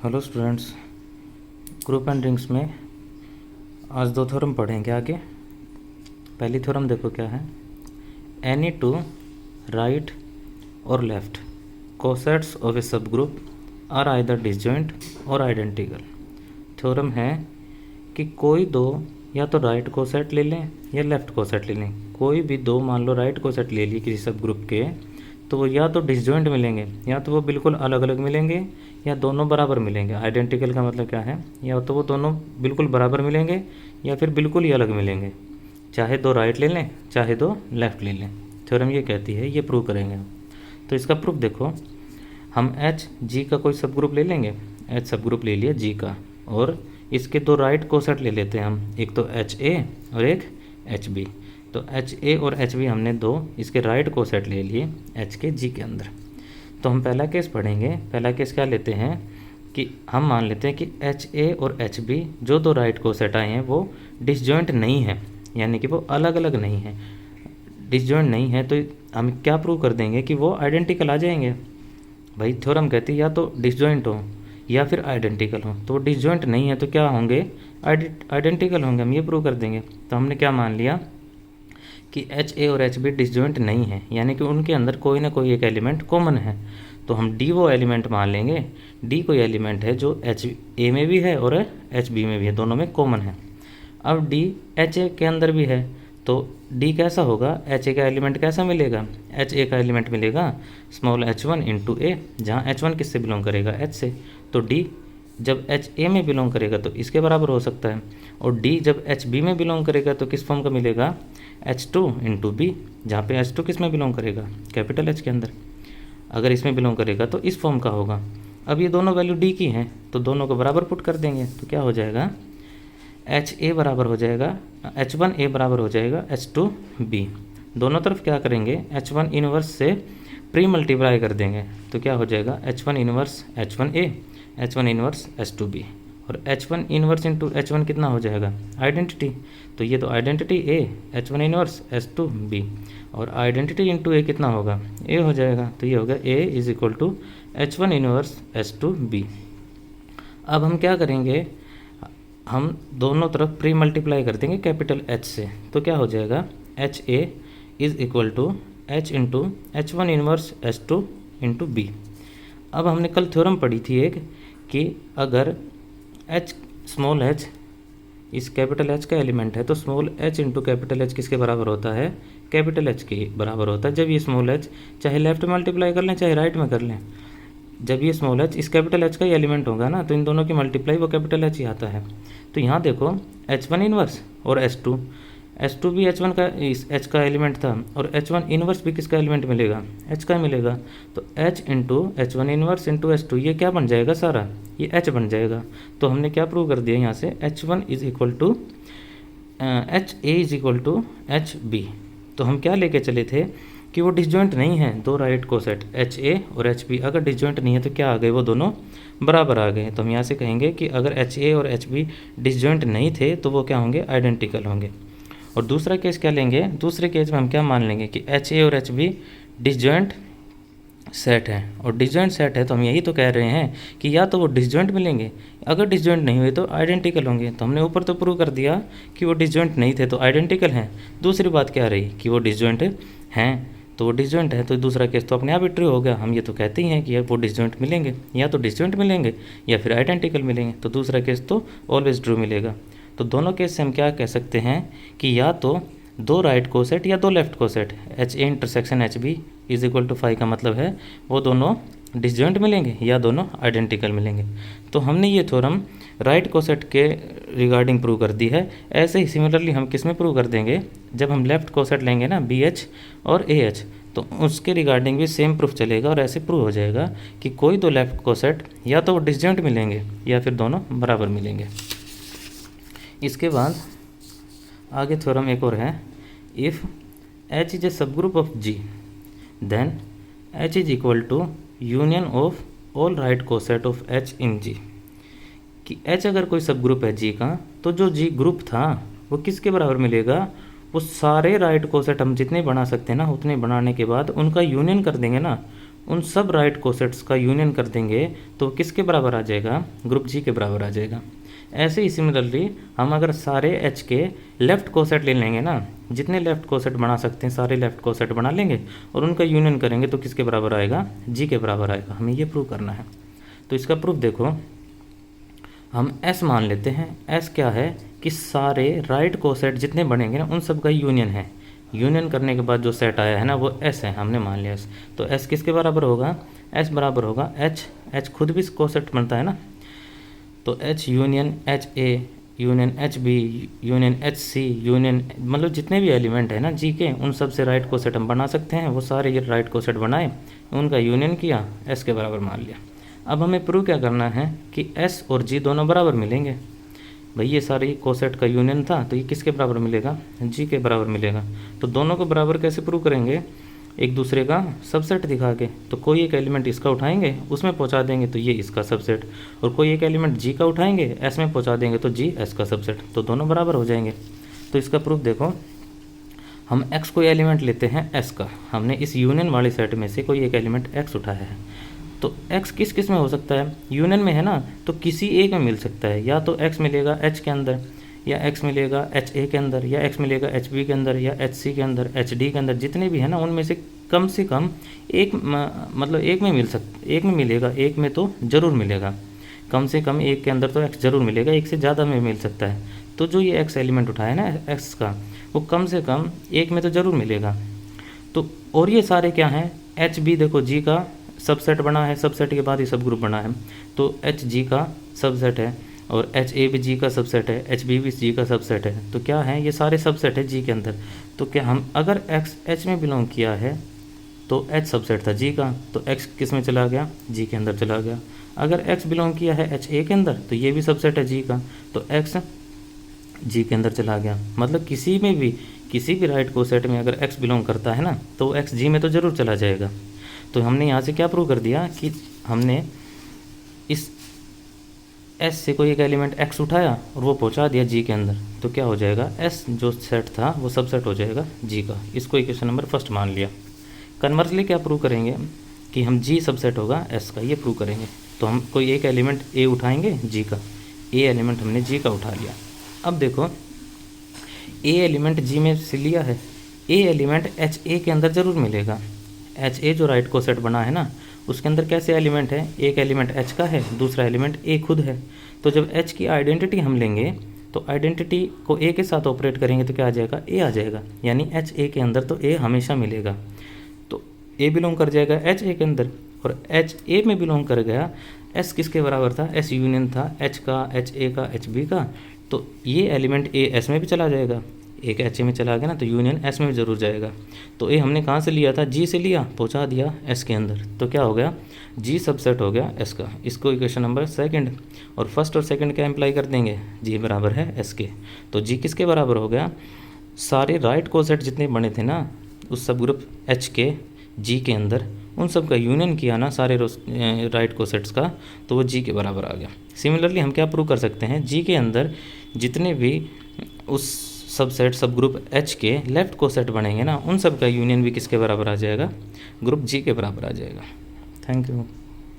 Hello students, group and rings में आज दो थ्योरम पढ़ेंगे आगे। पहली थ्योरम देखो क्या है। एनी टू राइट और लेफ्ट कोसेट्स ऑफ ए सब ग्रुप आर आइदर डिसजॉइंट और आइडेंटिकल। थ्योरम है कि कोई दो या तो राइट कोसेट ले लें या लेफ्ट कोसेट ले लें। कोई भी दो मान लो राइट कोसेट ले लिए किसी सब ग्रुप के, तो वो या तो डिसजॉइंट मिलेंगे या तो वो बिल्कुल अलग अलग मिलेंगे या दोनों बराबर मिलेंगे। आइडेंटिकल का मतलब क्या है, या तो वो दोनों बिल्कुल बराबर मिलेंगे या फिर बिल्कुल ही अलग मिलेंगे। चाहे दो राइट ले लें चाहे दो लेफ़्ट ले लें। थ्योरम ये कहती है, ये प्रूव करेंगे हम। तो इसका प्रूफ देखो, हम एच जी का कोई सब ग्रुप ले लेंगे। एच सब ग्रुप ले लिया जी का, और इसके दो राइट कोसेट ले लेते हैं हम, एक तो एच ए और एक एच बी। तो एच ए और एच बी हमने दो इसके राइट कोसेट ले लिए एच के जी के अंदर। तो हम पहला केस पढ़ेंगे। पहला केस क्या लेते हैं कि हम मान लेते हैं कि एच ए और एच बी जो दो राइट कोसेट आए हैं वो डिसजॉइंट नहीं है, यानी कि वो अलग अलग नहीं है। डिसजॉइंट नहीं है तो हम क्या प्रूव कर देंगे कि वो आइडेंटिकल आ जाएंगे। भाई थ्योरम कहती है या तो डिसजॉइंट हो या फिर आइडेंटिकल हो। तो वो डिसजॉइंट नहीं है तो क्या होंगे, आइडेंटिकल होंगे। हम ये प्रूव कर देंगे। तो हमने क्या मान लिया कि एच ए और एच बी डिसजॉइंट नहीं है, यानी कि उनके अंदर कोई ना कोई एक एलिमेंट कॉमन है। तो हम डी वो एलिमेंट मान लेंगे। डी कोई एलिमेंट है जो एच ए में भी है और एच बी में भी है, दोनों में कॉमन है। अब डी एच ए के अंदर भी है, तो डी कैसा होगा, एच ए का एलिमेंट कैसा मिलेगा, एच ए का एलिमेंट मिलेगा स्मॉल एच वन इंटू ए, जहाँ एच वन किससे बिलोंग करेगा, एच से। तो डी जब एच ए में बिलोंग करेगा तो इसके बराबर हो सकता है, और डी जब एच बी में बिलोंग करेगा तो किस फॉर्म का मिलेगा, एच टू इंटू बी, जहाँ पे एच टू किस में बिलोंग करेगा, कैपिटल एच के अंदर। अगर इसमें बिलोंग करेगा तो इस फॉर्म का होगा। अब ये दोनों वैल्यू डी की हैं तो दोनों को बराबर पुट कर देंगे, तो क्या हो जाएगा, एच ए बराबर हो जाएगा, एच वन ए बराबर हो जाएगा एच टू बी। दोनों तरफ क्या करेंगे, एच वन इनवर्स से प्री मल्टीप्लाई कर देंगे, तो क्या हो जाएगा, H one inverse H one A, H one inverse H two B. और H one inverse into H one कितना हो जाएगा, आइडेंटिटी। तो ये तो identity A, H one inverse H two B, और आइडेंटिटी इंटू ए कितना होगा, ए हो जाएगा। तो ये होगा A is equal to H one inverse H two be. अब हम क्या करेंगे, हम दोनों तरफ प्री मल्टीप्लाई कर देंगे कैपिटल एच से। तो क्या हो जाएगा, H A is equal to H into H one inverse H two into B. अब हमने कल थ्योरम पढ़ी थी एक, कि अगर एच स्मॉल एच इस कैपिटल एच का एलिमेंट है तो small H into capital H किसके बराबर होता है, कैपिटल एच के बराबर होता है। जब ये स्मॉल एच चाहे लेफ्ट में मल्टीप्लाई कर लें चाहे राइट में कर लें, जब ये स्मॉल एच इस कैपिटल एच का ही एलिमेंट होगा ना, तो इन दोनों की मल्टीप्लाई वो कैपिटल एच ही आता है। तो यहाँ देखो एच वन इनवर्स और एच टू भी एच वन का इस एच का एलिमेंट था, और एच वन इनवर्स भी किसका एलिमेंट मिलेगा, एच का मिलेगा। तो H into H one inverse into H two, ये क्या बन जाएगा सारा, ये एच बन जाएगा। तो हमने क्या प्रूव कर दिया यहाँ से, H one is equal to H A is equal to H B. तो हम क्या लेके चले थे कि वो डिसजॉइंट नहीं है, दो राइट कोसेट एच ए और एच बी अगर डिसजॉइंट नहीं है तो क्या आ गए, वो दोनों बराबर आ गए। तो हम यहाँ से कहेंगे कि अगर एच ए और एच बी डिसजॉइंट नहीं थे तो वो क्या होंगे, आइडेंटिकल होंगे। और दूसरा केस क्या लेंगे, दूसरे केस में हम क्या मान लेंगे कि एच ए और एच बी डिसजॉइंट सेट है, और डिसजॉइंट सेट है तो हम यही तो कह रहे हैं कि या तो वो डिसजॉइंट मिलेंगे, अगर डिसजॉइंट नहीं हुए तो आइडेंटिकल होंगे। तो हमने ऊपर तो प्रूव कर दिया कि वो डिसजॉइंट नहीं थे तो आइडेंटिकल हैं। दूसरी बात क्या रही कि वो डिसजॉइंट हैं, तो वो डिसजॉइंट है तो दूसरा केस तो अपने आप ही ट्रू हो गया। हम ये तो कहते ही हैं कि यार वो डिसजॉइंट मिलेंगे, या तो डिसजॉइंट मिलेंगे या फिर आइडेंटिकल मिलेंगे, तो दूसरा केस तो ऑलवेज ट्रू मिलेगा। तो दोनों केस से हम क्या कह सकते हैं कि या तो दो राइट कोसेट या दो left coset H A intersection H B is equal to five का मतलब है वो दोनों डिसजॉइंट मिलेंगे या दोनों आइडेंटिकल मिलेंगे। तो हमने ये थ्योरम राइट कोसेट के रिगार्डिंग प्रूव कर दी है। ऐसे ही सिमिलरली हम किस में प्रूव कर देंगे, जब हम लेफ्ट कोसेट लेंगे ना बी एच और ए एच, तो उसके रिगार्डिंग भी सेम प्रूफ चलेगा। और ऐसे प्रूव हो जाएगा कि कोई दो लेफ्ट कोसेट या तो वो डिसजॉइंट मिलेंगे या फिर दोनों बराबर मिलेंगे। इसके बाद आगे थ्योरम एक और है, if H is a subgroup of G then H is equal to union of all right coset of H in G. कि एच अगर कोई सब ग्रुप है जी का, तो जो जी ग्रुप था वो किसके बराबर मिलेगा, वो सारे राइट कोसेट हम जितने बना सकते हैं ना उतने बनाने के बाद उनका यूनियन कर देंगे ना, उन सब राइट कोसेट्स का यूनियन कर देंगे तो किसके बराबर आ जाएगा, ग्रुप जी के बराबर आ जाएगा। ऐसे ही सिमिलरली हम अगर सारे एच के लेफ़्ट कोसेट ले लेंगे ना, जितने लेफ़्ट कोसेट बना सकते हैं सारे लेफ़्ट कोसेट बना लेंगे और उनका यूनियन करेंगे तो किसके बराबर आएगा, जी के बराबर आएगा। हमें ये प्रूव करना है। तो इसका प्रूफ देखो, हम एस मान लेते हैं। एस क्या है कि सारे राइट कोसेट जितने बनेंगे ना उन सब का यूनियन है। यूनियन करने के बाद जो सेट आया है ना वो एस है, हमने मान लिया एस। तो एस किसके बराबर होगा, एस बराबर होगा एच। एच खुद भी कोसेट बनता है ना, तो H union H A union H B union H C union, मतलब जितने भी एलिमेंट है ना जी के, उन सब से राइट कोसेट हम बना सकते हैं। वो सारे ये राइट कोसेट बनाए, उनका यूनियन किया, एस के बराबर मान लिया। अब हमें प्रूव क्या करना है कि एस और जी दोनों बराबर मिलेंगे। भाई ये सारी कोसेट का यूनियन था तो ये किसके बराबर मिलेगा, जी के बराबर मिलेगा। तो दोनों को बराबर कैसे प्रूव करेंगे, एक दूसरे का सबसेट दिखा के। तो कोई एक एलिमेंट इसका उठाएंगे उसमें पहुंचा देंगे तो ये इसका सबसेट, और कोई एक एलिमेंट जी का उठाएंगे एस में पहुंचा देंगे तो जी एस का सबसेट, तो दोनों बराबर हो जाएंगे। तो इसका प्रूफ देखो, हम x कोई एलिमेंट लेते हैं s का, हमने इस यूनियन वाले सेट में से कोई एक एलिमेंट x उठाया है। तो x किस किस में हो सकता है, यूनियन में है ना, तो किसी एक में मिल सकता है। या तो x मिलेगा h के अंदर, या x मिलेगा एच ए के अंदर, या x मिलेगा एच बी के अंदर, या एच सी के अंदर, एच डी के अंदर, जितने भी है ना उनमें से कम एक मतलब एक में एक में मिलेगा, एक में तो ज़रूर मिलेगा। कम से कम एक के अंदर तो x ज़रूर मिलेगा, एक से ज़्यादा में मिल सकता है। तो जो ये x एलिमेंट उठाया है ना x का, वो कम से कम एक में तो ज़रूर मिलेगा। तो और ये सारे क्या हैं, एच बी देखो जी का सबसेट बना है, सबसेट के बाद ही सब ग्रुप बना है, तो एच जी का सबसेट है, और एच ए भी जी का सबसेट है, एच बी भी जी का सबसेट है। तो क्या है, ये सारे सबसेट है जी के अंदर। तो क्या हम अगर एक्स एच में बिलोंग किया है तो एच सबसेट था जी का, तो एक्स किस में चला गया, जी के अंदर चला गया। अगर एक्स बिलोंग किया है एच ए के अंदर तो ये भी सबसेट है जी का, तो एक्स जी के अंदर चला गया। मतलब किसी में भी किसी भी राइट कोसेट में अगर x बिलोंग करता है ना तो x जी में तो ज़रूर चला जाएगा। तो हमने यहाँ से क्या प्रूव कर दिया कि हमने इस s से कोई एक एलिमेंट x उठाया और वो पहुँचा दिया g के अंदर, तो क्या हो जाएगा, s जो सेट था वो सबसेट हो जाएगा g का। इसको इक्वेशन नंबर फर्स्ट मान लिया। कन्वर्सली क्या प्रूव करेंगे कि हम g सबसेट होगा s का, ये प्रूव करेंगे। तो हम कोई एक एलिमेंट a उठाएंगे g का, a एलिमेंट हमने g का उठा लिया। अब देखो ए एलिमेंट जी में से लिया है, ए एलिमेंट एच ए के अंदर ज़रूर मिलेगा। एच ए जो राइट कोसेट बना है ना उसके अंदर कैसे एलिमेंट है, एक एलिमेंट एच का है, दूसरा एलिमेंट ए खुद है। तो जब एच की आइडेंटिटी हम लेंगे तो आइडेंटिटी को ए के साथ ऑपरेट करेंगे तो क्या आ जाएगा, ए आ जाएगा। यानी एच ए के अंदर तो ए हमेशा मिलेगा। तो ए बिलोंग कर जाएगा एच ए के अंदर, और एच ए में बिलोंग कर गया। एस किसके बराबर था, एस यूनियन था एच का, एच ए का, एच बी का। तो ये एलिमेंट ए एस में भी चला जाएगा, एक एच ए में चला गया ना, तो यूनियन एस में भी ज़रूर जाएगा। तो ए हमने कहाँ से लिया था, जी से लिया, पहुँचा दिया एस के अंदर, तो क्या हो गया, जी सबसेट हो गया एस का। इसको इक्वेशन नंबर सेकंड, और फर्स्ट और सेकंड क्या अप्लाई कर देंगे, जी बराबर है एस के। तो जी किसके बराबर हो गया, सारे राइट कोसेट जितने बने थे ना उस सब ग्रुप एच के जी के अंदर, उन सब का यूनियन किया ना सारे राइट कोसेट्स का, तो वो जी के बराबर आ गया। सिमिलरली हम क्या प्रूव कर सकते हैं, जी के अंदर जितने भी उस सबसेट सब ग्रुप एच के लेफ़्ट कोसेट बनेंगे ना उन सब का यूनियन भी किसके बराबर आ जाएगा, ग्रुप जी के बराबर आ जाएगा। Thank you.